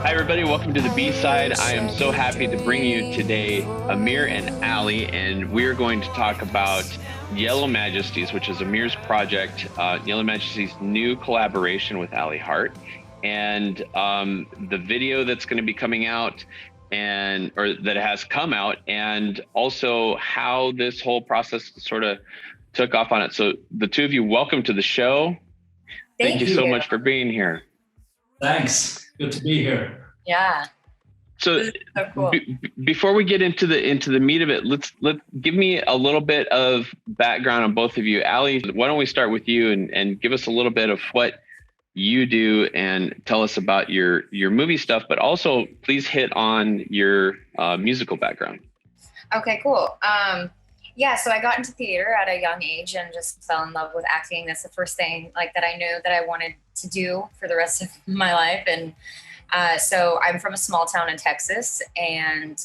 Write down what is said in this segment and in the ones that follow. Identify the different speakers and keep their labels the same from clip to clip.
Speaker 1: Hi, everybody. Welcome to the B-side. I am so happy to bring you today Amir and Alli, and we're going to talk about Yello Majesties, which is Amir's project, Yello Majesties' new collaboration with Alli Hart, and the video that's going to be coming out, or that has come out, and also how this whole process sort of took off on it. So the two of you, welcome to the show. Thank you so much for being here.
Speaker 2: Thanks. Good to be here.
Speaker 3: Yeah.
Speaker 1: So
Speaker 3: cool.
Speaker 1: Before we get into the meat of it, let's give me a little bit of background on both of you. Alli, why don't we start with you and give us a little bit of what you do and tell us about your movie stuff, but also please hit on your musical background.
Speaker 3: Okay, cool. Yeah, so I got into theater at a young age and just fell in love with acting. That's the first thing that I knew that I wanted to do for the rest of my life. And so I'm from a small town in Texas, and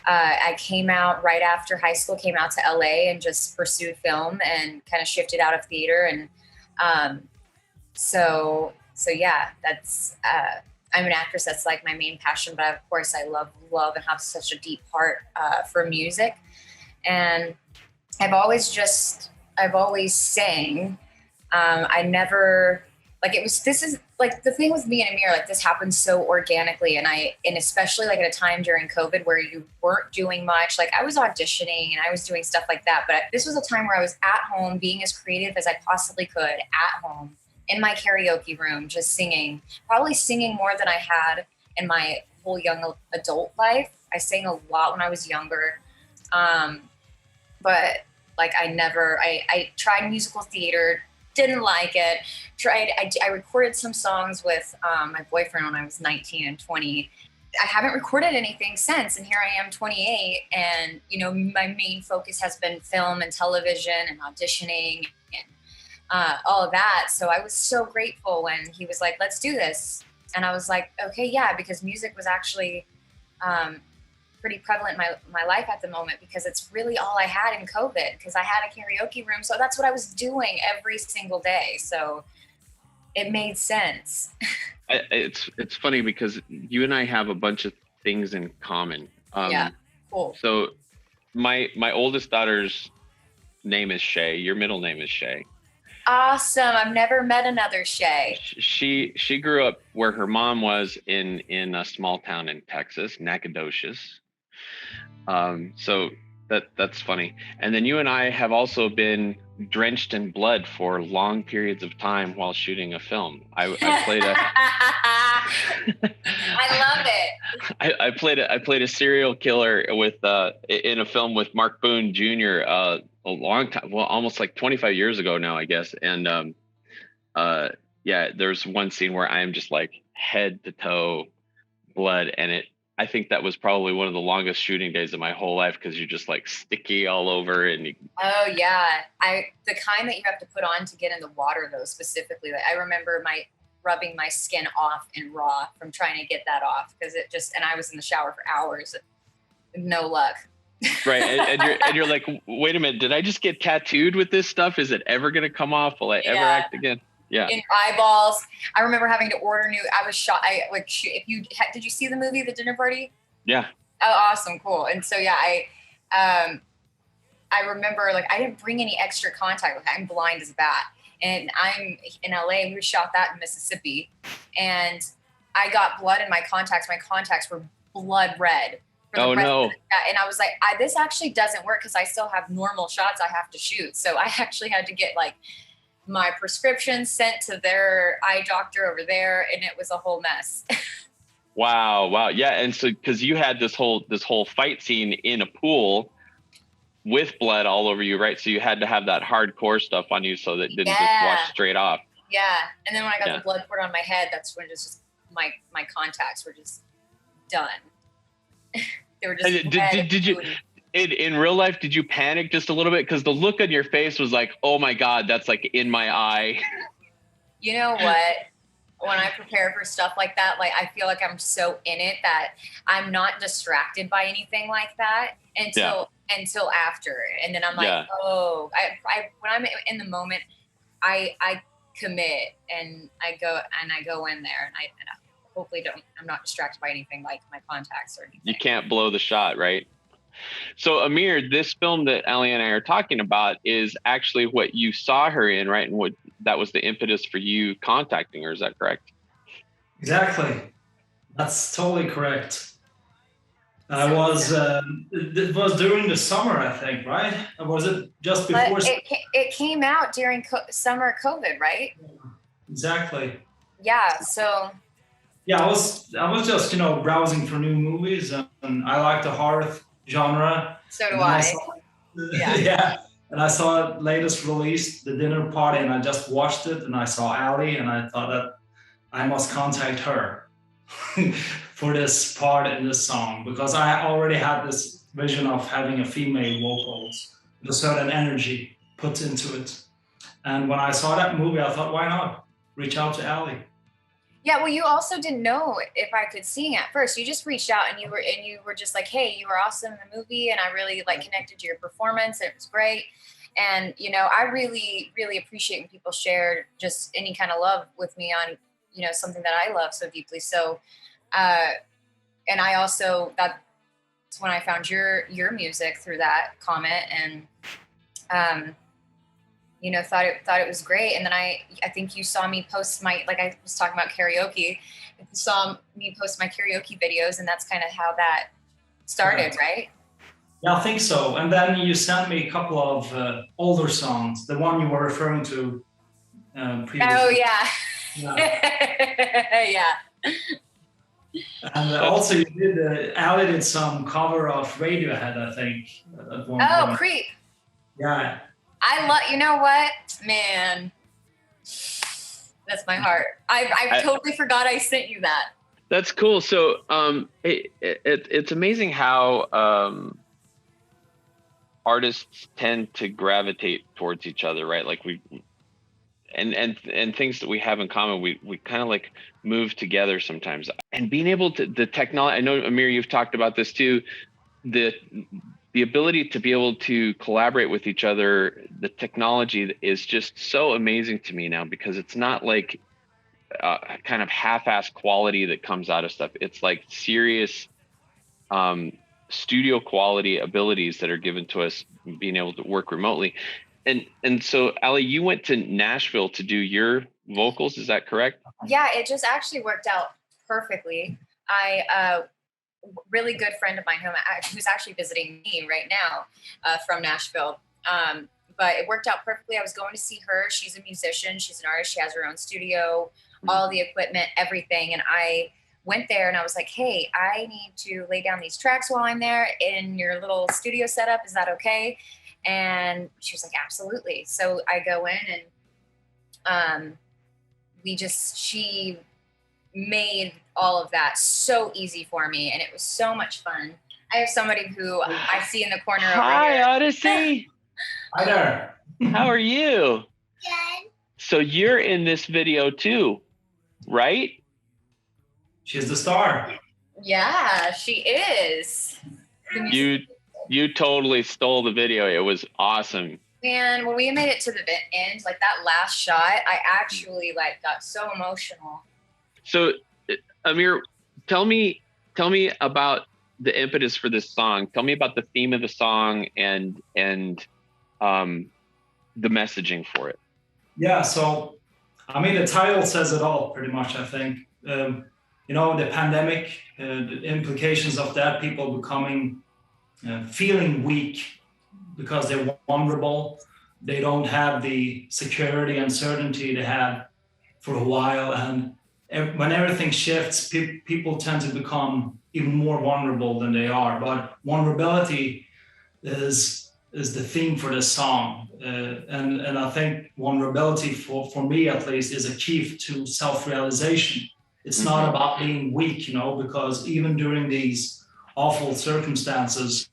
Speaker 3: I came out right after high school, came out to LA and just pursued film and kind of shifted out of theater. And so yeah, that's, I'm an actress. That's like my main passion, but of course I love and have such a deep heart for music. And I've always sang. I never, this is like the thing with me and Amir, this happened so organically. And especially at a time during COVID where you weren't doing much, I was auditioning and I was doing stuff like that. But this was a time where I was at home being as creative as I possibly could at home in my karaoke room, just singing, probably singing more than I had in my whole young adult life. I sang a lot when I was younger. But I tried musical theater, didn't like it. I recorded some songs with my boyfriend when I was 19 and 20. I haven't recorded anything since, and here I am 28. And, my main focus has been film and television and auditioning and all of that. So I was so grateful when he was like, let's do this. And I was like, okay, yeah, because music was actually pretty prevalent in my life at the moment, because it's really all I had in COVID, because I had a karaoke room. So that's what I was doing every single day. So it made sense.
Speaker 1: It's funny because you and I have a bunch of things in common.
Speaker 3: Yeah, cool.
Speaker 1: So my oldest daughter's name is Shay. Your middle name is Shay.
Speaker 3: Awesome. I've never met another Shay.
Speaker 1: She grew up where her mom was in a small town in Texas, Nacogdoches. So that's funny. And then you and I have also been drenched in blood for long periods of time while shooting a film. I played a
Speaker 3: I love it.
Speaker 1: I played a serial killer in a film with Mark Boone Jr. A long time, well, almost 25 years ago now, I guess. And yeah, there's one scene where I'm just head to toe blood, and I think that was probably one of the longest shooting days of my whole life, because you're just sticky all over. And
Speaker 3: oh yeah, the kind that you have to put on to get in the water, though, specifically. I remember rubbing my skin off in raw from trying to get that off, because and I was in the shower for hours, no luck.
Speaker 1: Right, and you're like, wait a minute, did I just get tattooed with this stuff? Is it ever gonna come off? Will I ever act again? Yeah.
Speaker 3: In eyeballs. I remember having to order new. I was shocked. Did you see the movie The Dinner Party?
Speaker 1: Yeah.
Speaker 3: Oh, awesome, cool. And so yeah, I remember I didn't bring any extra contact. I'm blind as a bat, and I'm in LA. We shot that in Mississippi, and I got blood in my contacts. My contacts were blood red.
Speaker 1: Oh no.
Speaker 3: And I was like, this actually doesn't work, because I still have normal shots I have to shoot. So I actually had to get my prescription sent to their eye doctor over there, and it was a whole mess.
Speaker 1: Wow. Yeah. And so, cause you had this whole fight scene in a pool with blood all over you, right? So you had to have that hardcore stuff on you so that it didn't just wash straight off.
Speaker 3: Yeah. And then when I got the blood poured on my head, that's when just my contacts were just done. They were just
Speaker 1: did you in real life, did you panic just a little bit? Because the look on your face was like, oh my God, that's like in my eye.
Speaker 3: You know what? When I prepare for stuff like that, like I feel like I'm so in it that I'm not distracted by anything like that until after. And then I'm like, oh, I when I'm in the moment, I commit and I go in there and I hopefully I'm not distracted by anything like my contacts or anything.
Speaker 1: You can't blow the shot, right? So Amir, this film that Alli and I are talking about is actually what you saw her in, right? And what that was the impetus for you contacting her. Is that correct?
Speaker 2: Exactly. That's totally correct. I was, it was during the summer, I think, right? Or was it just before?
Speaker 3: It came out during summer COVID, right?
Speaker 2: Exactly.
Speaker 3: Yeah. So.
Speaker 2: Yeah, I was just, browsing for new movies, and I like the horror genre.
Speaker 3: So do I.
Speaker 2: Yeah. And I saw latest release, The Dinner Party, and I just watched it, and I saw Alli, and I thought that I must contact her for this part in this song, because I already had this vision of having a female vocals with a certain energy put into it. And when I saw that movie, I thought, why not reach out to Alli?
Speaker 3: Yeah, well, you also didn't know if I could sing at first. You just reached out and you were just like, hey, you were awesome in the movie, and I really connected to your performance. It was great. And, I really, really appreciate when people share just any kind of love with me on, something that I love so deeply. So, and I also, that's when I found your music through that comment, and, thought it was great. And then I think you saw me post I was talking about karaoke. You saw me post my karaoke videos, and that's kind of how that started, right?
Speaker 2: Yeah, I think so. And then you sent me a couple of older songs, the one you were referring to previously.
Speaker 3: Oh, yeah. Yeah.
Speaker 2: And also you did, Alli did some cover of Radiohead, I think, at one point.
Speaker 3: Creep.
Speaker 2: Yeah.
Speaker 3: I love, you know what, man, that's my heart. I totally forgot I sent you that.
Speaker 1: That's cool. So it's amazing how artists tend to gravitate towards each other, right? Like and things that we have in common, we kind of like move together sometimes. And being able to, the technology, I know, Amir, you've talked about this too, the ability to be able to collaborate with each other, the technology is just so amazing to me now, because it's not like kind of half-assed quality that comes out of stuff. It's like serious studio quality abilities that are given to us being able to work remotely. And so, Alli, you went to Nashville to do your vocals, is that correct?
Speaker 3: Yeah, it just actually worked out perfectly. Really good friend of mine who's actually visiting me right now from Nashville. But it worked out perfectly. I was going to see her. She's a musician. She's an artist. She has her own studio, all the equipment, everything. And I went there and I was like, hey, I need to lay down these tracks while I'm there in your little studio setup. Is that okay? And she was like, absolutely. So I go in and she made all of that so easy for me, and it was so much fun. I have somebody who I see in the corner over here.
Speaker 1: Hi, Odyssey.
Speaker 2: Hi there.
Speaker 1: How are you?
Speaker 3: Good.
Speaker 1: So you're in this video too, right?
Speaker 2: She's the star.
Speaker 3: Yeah, she is.
Speaker 1: You totally stole the video. It was awesome.
Speaker 3: Man, when we made it to the end, like that last shot, I actually got so emotional. So,
Speaker 1: Amir, tell me about the impetus for this song. Tell me about the theme of the song and the messaging for it.
Speaker 2: Yeah, so I mean, the title says it all pretty much, I think. The pandemic, the implications of that, people becoming, feeling weak because they're vulnerable. They don't have the security and certainty they had for a while. And when everything shifts, people tend to become even more vulnerable than they are. But vulnerability is the theme for this song, and I think vulnerability for me at least is a key to self-realization. It's not about being weak, because even during these awful circumstances,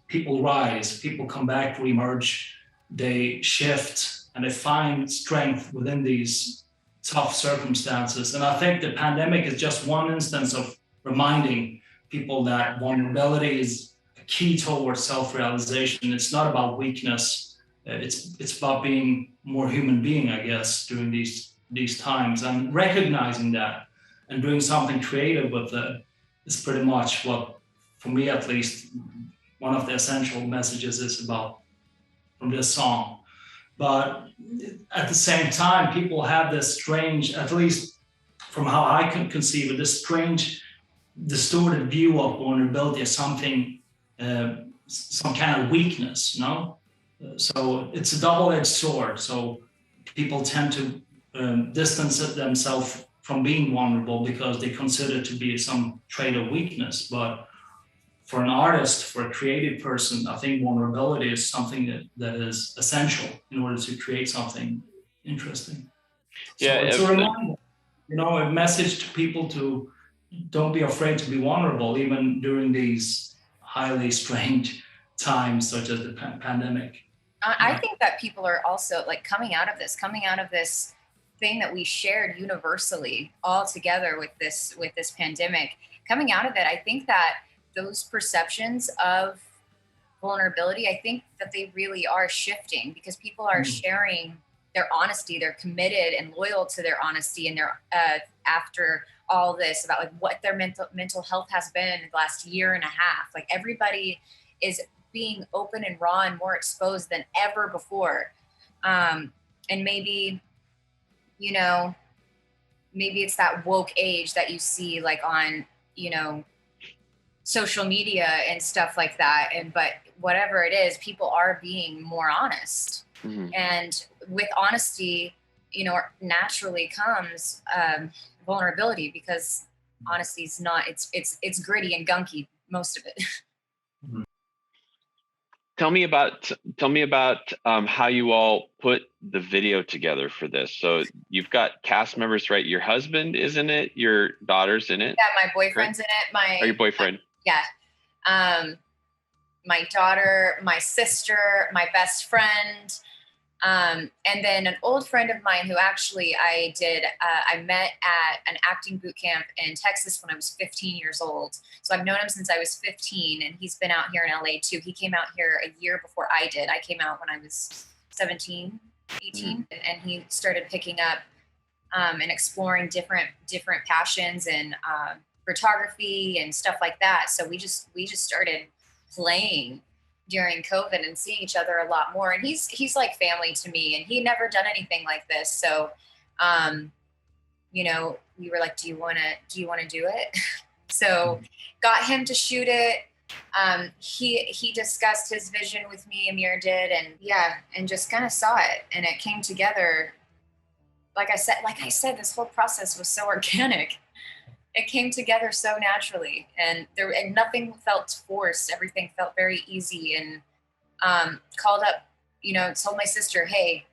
Speaker 2: people rise, people come back, reemerge, they shift, and they find strength within these tough circumstances. And I think the pandemic is just one instance of reminding people that vulnerability is a key towards self-realization. It's not about weakness. It's about being more human being, I guess, during these times, and recognizing that and doing something creative with it is pretty much what, for me at least, one of the essential messages is about from this song. But at the same time, people have this strange, at least from how I can conceive it, this strange distorted view of vulnerability as something, some kind of weakness, So it's a double-edged sword. So people tend to distance themselves from being vulnerable because they consider it to be some trait of weakness. But for an artist, for a creative person, I think vulnerability is something that is essential in order to create something interesting. So it's a reminder, a message to people to don't be afraid to be vulnerable, even during these highly strange times such as the pandemic.
Speaker 3: I think that people are also like coming out of this thing that we shared universally all together with this pandemic. Coming out of it, I think that those perceptions of vulnerability, I think that they really are shifting because people are sharing their honesty. They're committed and loyal to their honesty, and they're after all this about like what their mental health has been the last year and a half. Like everybody is being open and raw and more exposed than ever before. And maybe, maybe it's that woke age that you see like on, social media and stuff like that. But whatever it is, people are being more honest. And with honesty, naturally comes vulnerability, because honesty is not, it's gritty and gunky, most of it.
Speaker 1: Tell me about how you all put the video together for this. So you've got cast members, right? Your husband is in it. Your daughter's in it.
Speaker 3: Yeah, my boyfriend's in it.
Speaker 1: Your boyfriend.
Speaker 3: My daughter, my sister, my best friend, and then an old friend of mine who actually I met at an acting boot camp in Texas when I was 15 years old. So I've known him since I was 15, and he's been out here in LA too. He came out here a year before I did. I came out when I was 17, 18, and he started picking up and exploring different passions and photography and stuff like that. So we just started playing during COVID and seeing each other a lot more. And he's like family to me, and he never done anything like this. So, we were like, do you want to do it? So got him to shoot it. He discussed his vision with me, Amir did. And just kind of saw it, and it came together. Like I said, this whole process was so organic. It came together so naturally, and nothing felt forced. Everything felt very easy, and called up, told my sister, hey,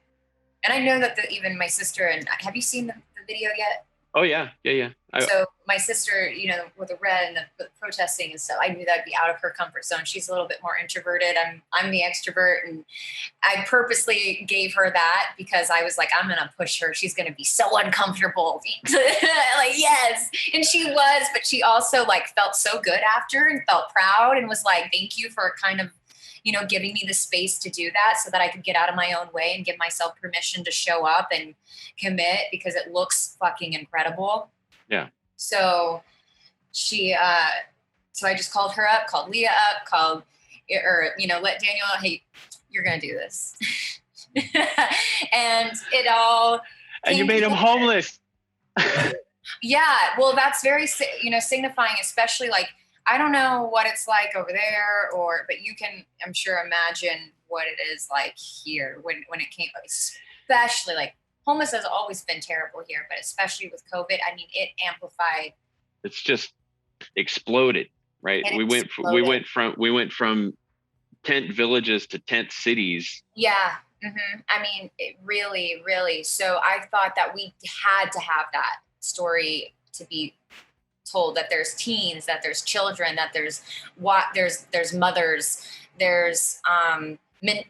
Speaker 3: and I know that even my sister, and have you seen the video yet?
Speaker 1: Oh yeah.
Speaker 3: So my sister, with the red and the protesting and stuff, I knew that'd be out of her comfort zone. She's a little bit more introverted. I'm the extrovert, and I purposely gave her that because I was like, I'm gonna push her. She's gonna be so uncomfortable. Like, yes, and she was, but she also like felt so good after and felt proud and was like, thank you for kind of, giving me the space to do that so that I could get out of my own way and give myself permission to show up and commit because it looks fucking incredible.
Speaker 1: Yeah. So
Speaker 3: I just called her up, called Leah up, let Daniel know, hey, you're going to do this. And it all.
Speaker 1: And you made him homeless.
Speaker 3: Yeah. Well, that's very, signifying, especially like, I don't know what it's like over there but you can, I'm sure, imagine what it is like here when it came, especially like homeless has always been terrible here, but especially with COVID, I mean, it amplified.
Speaker 1: It's just exploded, right? We went from tent villages to tent cities.
Speaker 3: Yeah. Mm-hmm. I mean, it really, really. So I thought that we had to have that story to be told, that there's teens, that there's children, that there's mothers, there's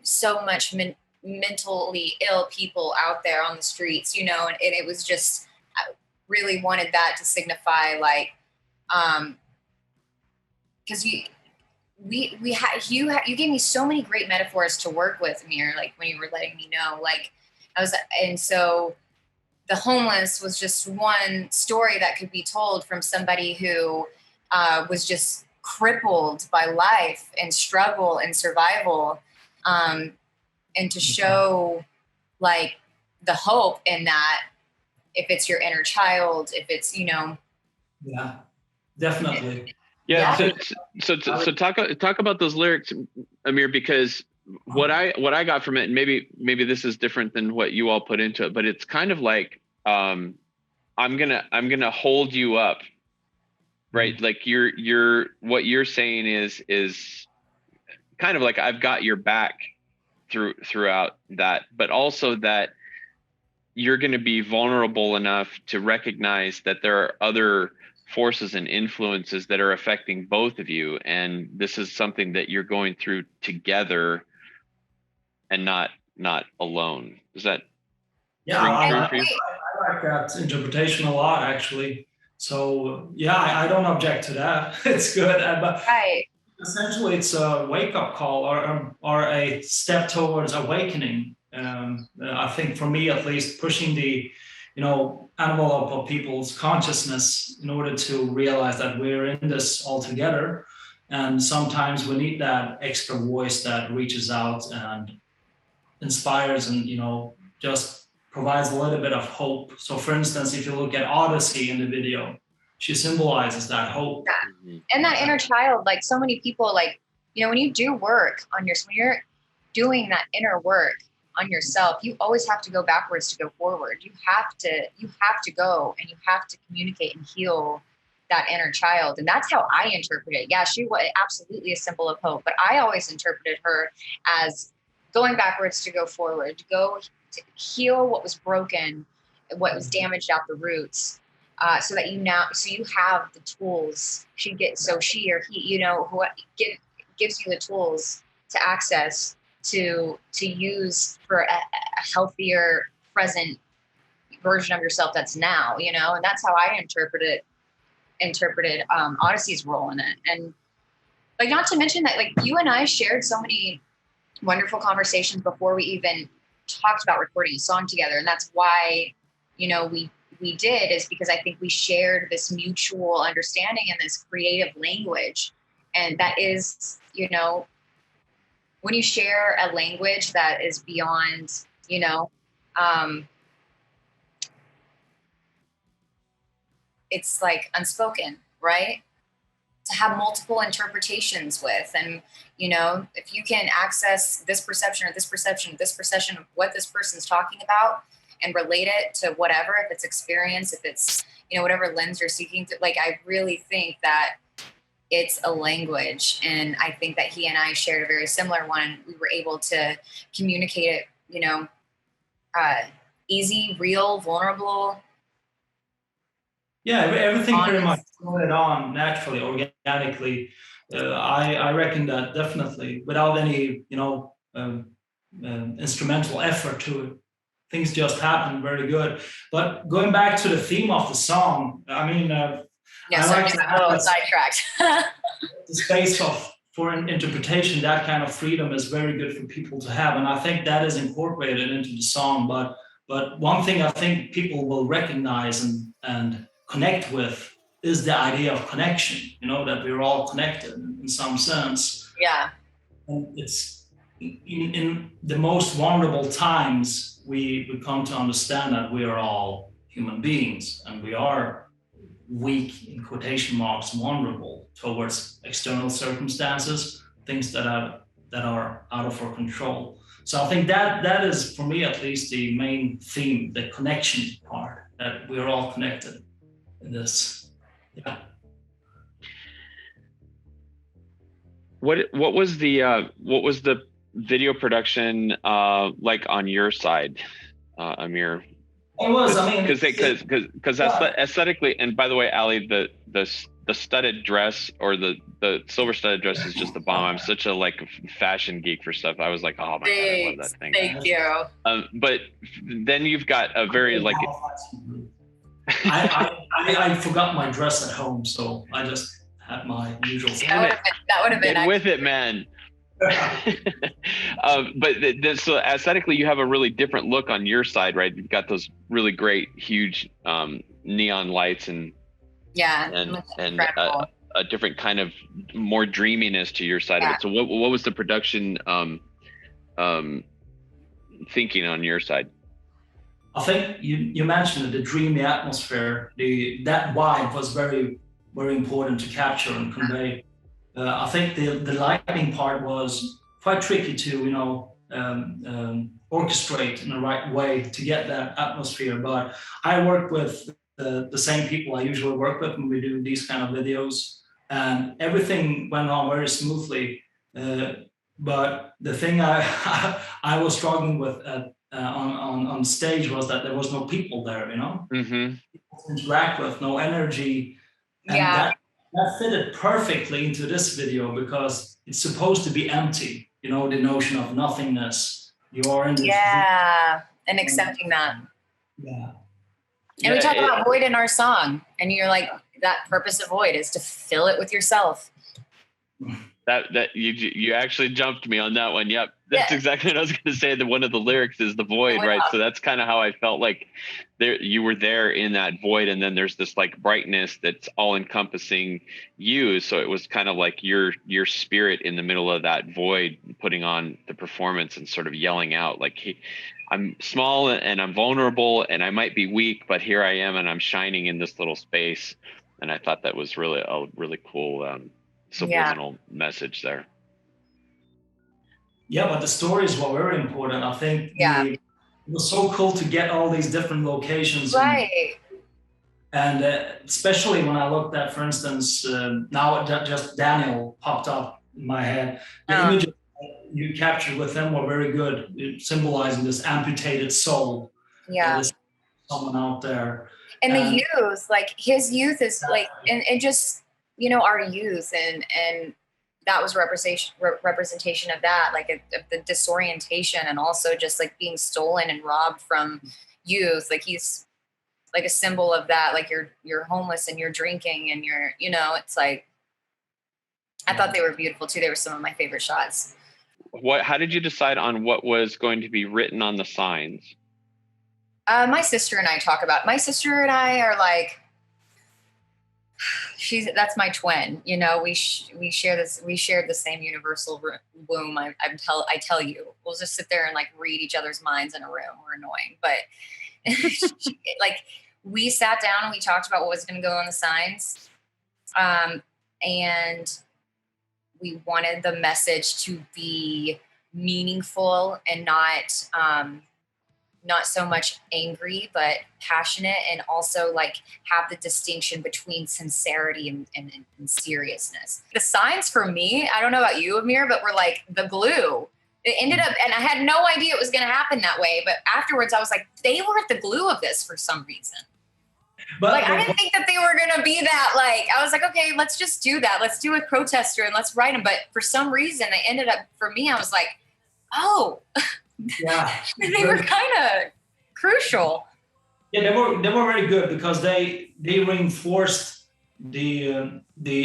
Speaker 3: so much mentally ill people out there on the streets, you know, and it was just, I really wanted that to signify, like, because you gave me so many great metaphors to work with, Amir, like when you were letting me know, like and so the homeless was just one story that could be told from somebody who was just crippled by life and struggle and survival, and to show like the hope in that, if it's your inner child, if it's, you know.
Speaker 2: Yeah, definitely.
Speaker 1: Yeah. So talk about those lyrics, Amir, because what I got from it, and maybe this is different than what you all put into it, but it's kind of like, I'm gonna hold you up, right? Like what you're saying is kind of like, I've got your back throughout that, but also that you're going to be vulnerable enough to recognize that there are other forces and influences that are affecting both of you, and this is something that you're going through together and not alone. Is that
Speaker 2: I like that interpretation a lot, actually. So yeah, I don't object to that. It's good. But
Speaker 3: right.
Speaker 2: Essentially, it's a wake-up call or a step towards awakening. I think for me, at least, pushing the envelope of people's consciousness in order to realize that we're in this all together. And sometimes we need that extra voice that reaches out and inspires and, just provides a little bit of hope. So for instance, if you look at Odyssey in the video, she symbolizes that hope.
Speaker 3: Yeah. And that inner child, like so many people, like, when you do work when you're doing that inner work on yourself, you always have to go backwards to go forward. You have to go and you have to communicate and heal that inner child. And that's how I interpret it. Yeah, she was absolutely a symbol of hope, but I always interpreted her as going backwards to go forward, to go to heal what was broken, what was damaged out the roots, so that you have the tools. She or he, who gives you the tools to access to use for a healthier present version of yourself that's now, and that's how I interpreted Odyssey's role in it. And like, not to mention that, like, you and I shared so many wonderful conversations before we even talked about recording a song together. And that's why, we did, is because I think we shared this mutual understanding and this creative language. And that is, when you share a language that is beyond, it's like unspoken, right? To have multiple interpretations with, and, if you can access this perception or this perception of what this person's talking about and relate it to whatever, if it's experience, if it's, whatever lens you're seeking to, like, I really think that it's a language. And I think that he and I shared a very similar one. We were able to communicate it, easy, real, vulnerable.
Speaker 2: Yeah, everything honest. Pretty much flowed on naturally, organically. I reckon that definitely, without any, instrumental effort to it, things just happen very good. But going back to the theme of the song, I mean,
Speaker 3: I like to have a little sidetracked.
Speaker 2: The space for an interpretation, that kind of freedom is very good for people to have, and I think that is incorporated into the song. But one thing I think people will recognize and connect with is the idea of connection. That we're all connected in some sense.
Speaker 3: Yeah.
Speaker 2: And it's in the most vulnerable times we come to understand that we are all human beings, and we are weak, in quotation marks, vulnerable towards external circumstances, things that are out of our control. So I think that is, for me at least, the main theme, the connection part, that we're all connected in this. Yeah.
Speaker 1: What was the video production like on your side, Amir?
Speaker 2: It was,
Speaker 1: because aesthetically, and by the way, Ali, the studded dress or the silver studded dress is just the bomb. I'm such a fashion geek for stuff. I was like, oh my God, I love that thing.
Speaker 3: Thank you.
Speaker 1: But then you've got a very
Speaker 2: I forgot my dress at home, so I just had my usual.
Speaker 3: That would have been
Speaker 1: Get with it, man. But so aesthetically, you have a really different look on your side, right? You've got those really great, huge neon lights and a different kind of more dreaminess to your side of it. So what was the production thinking on your side?
Speaker 2: I think you mentioned the dreamy atmosphere. That vibe was very, very important to capture and convey. I think the lighting part was quite tricky to, orchestrate in the right way to get that atmosphere. But I work with the same people I usually work with when we do these kind of videos, and everything went on very smoothly. But the thing I was struggling with on stage was that there was no people there,
Speaker 1: Mm-hmm.
Speaker 2: People to interact with, no energy, and that fitted perfectly into this video because it's supposed to be empty, the notion of nothingness. You are in this
Speaker 3: and accepting that.
Speaker 2: Yeah.
Speaker 3: And we talk about void in our song, and you're like, that purpose of void is to fill it with yourself.
Speaker 1: That you actually jumped me on that one. Yep. That's exactly what I was going to say. That one of the lyrics is the void, right? So that's kind of how I felt like you were there in that void. And then there's this brightness that's all encompassing you. So it was kind of like your spirit in the middle of that void, putting on the performance and sort of yelling out I'm small and I'm vulnerable and I might be weak, but here I am and I'm shining in this little space. And I thought that was really a really cool, subliminal message there.
Speaker 2: Yeah, but the stories were very important. I think it was so cool to get all these different locations.
Speaker 3: Right.
Speaker 2: And especially when I looked at, for instance, now just Daniel popped up in my head. The images you captured with them were very good, symbolizing this amputated soul.
Speaker 3: Yeah.
Speaker 2: There's someone out there.
Speaker 3: And the youth, his youth is and just, our youth and that was representation of that, of the disorientation and also just being stolen and robbed from youth. He's a symbol of that. You're homeless and you're drinking and you're, it's I thought they were beautiful too. They were some of my favorite shots.
Speaker 1: How did you decide on what was going to be written on the signs?
Speaker 3: My sister and I talk about. My sister and I are that's my twin. We share this. We shared the same universal womb. I tell you, we'll just sit there and read each other's minds in a room. We're annoying, but we sat down and we talked about what was going to go on the signs, and we wanted the message to be meaningful and not so much angry, but passionate, and also have the distinction between sincerity and seriousness. The signs for me, I don't know about you, Amir, but were the glue. It ended up, and I had no idea it was going to happen that way. But afterwards I was they weren't the glue of this for some reason. But I didn't think that they were going to be that, I was okay, let's just do that. Let's do a protester and let's write them. But for some reason they ended up, for me, I was oh,
Speaker 2: yeah,
Speaker 3: they were kind of crucial.
Speaker 2: Yeah, they were very good because they reinforced the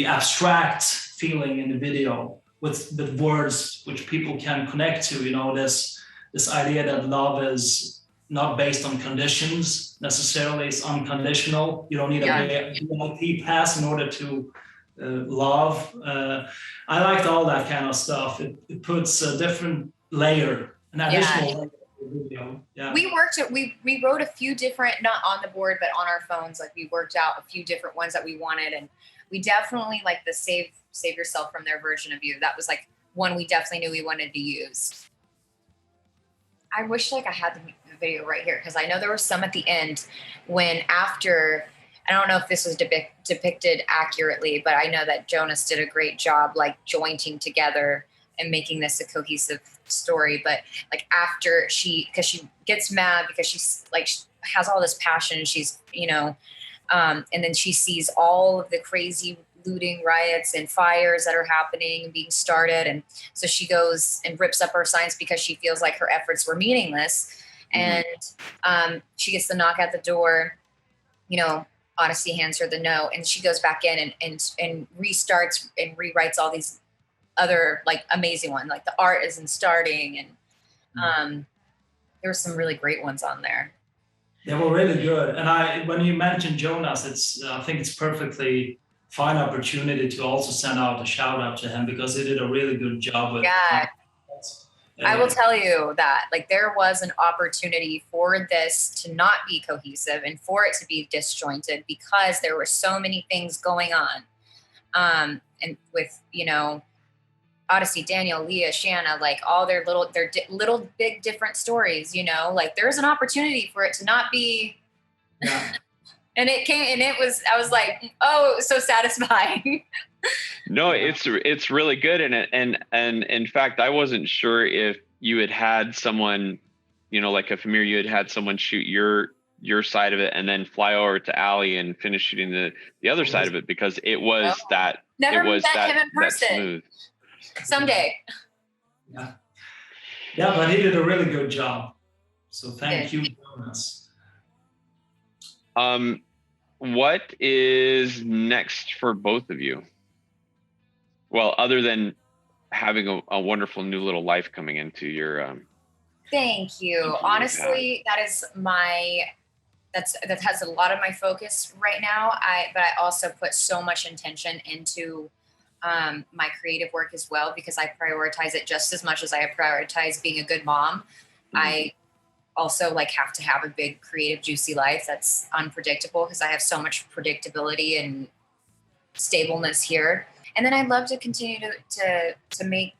Speaker 2: abstract feeling in the video with the words which people can connect to. This idea that love is not based on conditions necessarily; it's unconditional. You don't need a VIP pass in order to love. I liked all that kind of stuff. It puts a different layer. An additional video. Yeah. We
Speaker 3: wrote a few different, not on the board, but on our phones. We worked out a few different ones that we wanted, and we definitely the save yourself from their version of you. That was one we definitely knew we wanted to use. I wish like I had the video right here, because I know there was some at the end when after, I don't know if this was depicted accurately, but I know that Jonas did a great job like jointing together and making this a cohesive story. But like after because she gets mad because she's like has all this passion, she's, you know, and then she sees all of the crazy looting riots and fires that are happening and being started. And so she goes and rips up her signs because she feels like her efforts were meaningless. And she gets the knock at the door, you know, Honesty hands her the note, and she goes back in and restarts and rewrites all these other like amazing ones. Like the art isn't starting, and there were some really great ones on there.
Speaker 2: They were really good. And when you mentioned Jonas, I think it's perfectly fine opportunity to also send out a shout out to him, because he did a really good job with.
Speaker 3: Yeah. I will tell you that like there was an opportunity for this to not be cohesive and for it to be disjointed, because there were so many things going on. And with, you know, Odyssey, Daniel, Leah, Shanna, like all their little big different stories, you know, like there's an opportunity for it to not be.
Speaker 2: Yeah.
Speaker 3: And it came, and I was like, oh, it was so satisfying.
Speaker 1: No, it's really good. And in fact, I wasn't sure if you had someone, you know, like if Amir, you had someone shoot your side of it and then fly over to Alli and finish shooting the other side of it, because it was
Speaker 3: Never met him in person.
Speaker 1: That smooth.
Speaker 3: Someday.
Speaker 2: Yeah, but he did a really good job. So thank you, Jonas.
Speaker 1: What is next for both of you? Well, other than having a wonderful new little life coming into your
Speaker 3: thank you. Honestly, that has a lot of my focus right now. But I also put so much intention into my creative work as well, because I prioritize it just as much as I prioritize being a good mom. Mm-hmm. I also like have to have a big creative juicy life that's unpredictable, because I have so much predictability and stableness here. And then I'd love to continue to make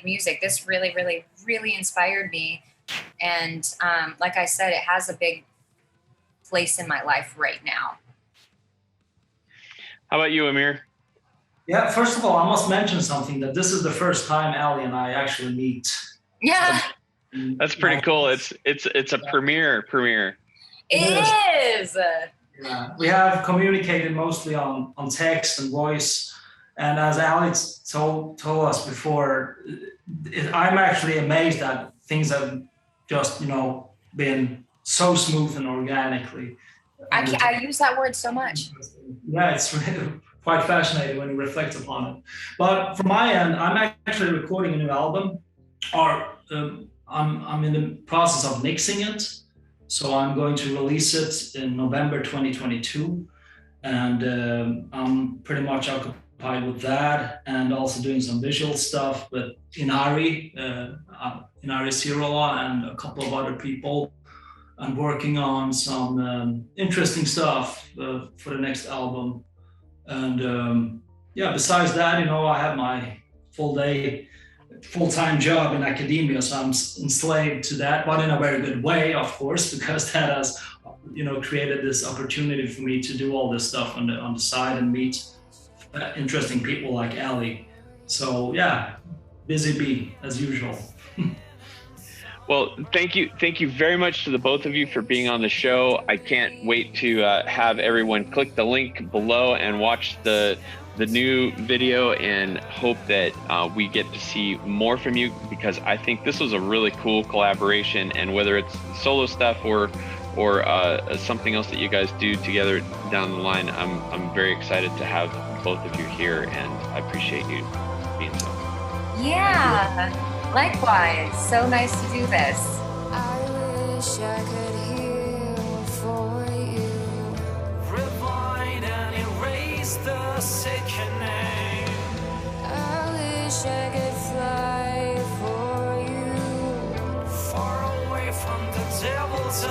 Speaker 3: music. This really, really, really inspired me. And like I said, it has a big place in my life right now.
Speaker 1: How about you, Amir?
Speaker 2: Yeah, first of all, I must mention something, that this is the first time Alli and I actually meet.
Speaker 3: Yeah.
Speaker 1: That's pretty cool. It's a premiere.
Speaker 3: It is.
Speaker 2: Yeah. We have communicated mostly on text and voice. And as Alex told us before, I'm actually amazed that things have just, you know, been so smooth and organically.
Speaker 3: I use that word so much.
Speaker 2: Yeah, it's really quite fascinating when you reflect upon it. But from my end, I'm actually recording a new album, or I'm in the process of mixing it. So I'm going to release it in November 2022. And I'm pretty much occupied with that, and also doing some visual stuff with Inari Sirola and a couple of other people. I'm working on some interesting stuff for the next album. And besides that, you know, I have my full-time job in academia, so I'm enslaved to that, but in a very good way, of course, because that has, you know, created this opportunity for me to do all this stuff on the side and meet interesting people like Alli. So yeah, busy bee as usual.
Speaker 1: Well, thank you very much to the both of you for being on the show. I can't wait to have everyone click the link below and watch the new video, and hope that we get to see more from you, because I think this was a really cool collaboration. And whether it's solo stuff or something else that you guys do together down the line, I'm very excited to have both of you here, and I appreciate you being so.
Speaker 3: Yeah, likewise. So nice to do this.
Speaker 4: I wish I could heal for you. Rewind and erase the second name. I wish I could fly for you, far away from the devil's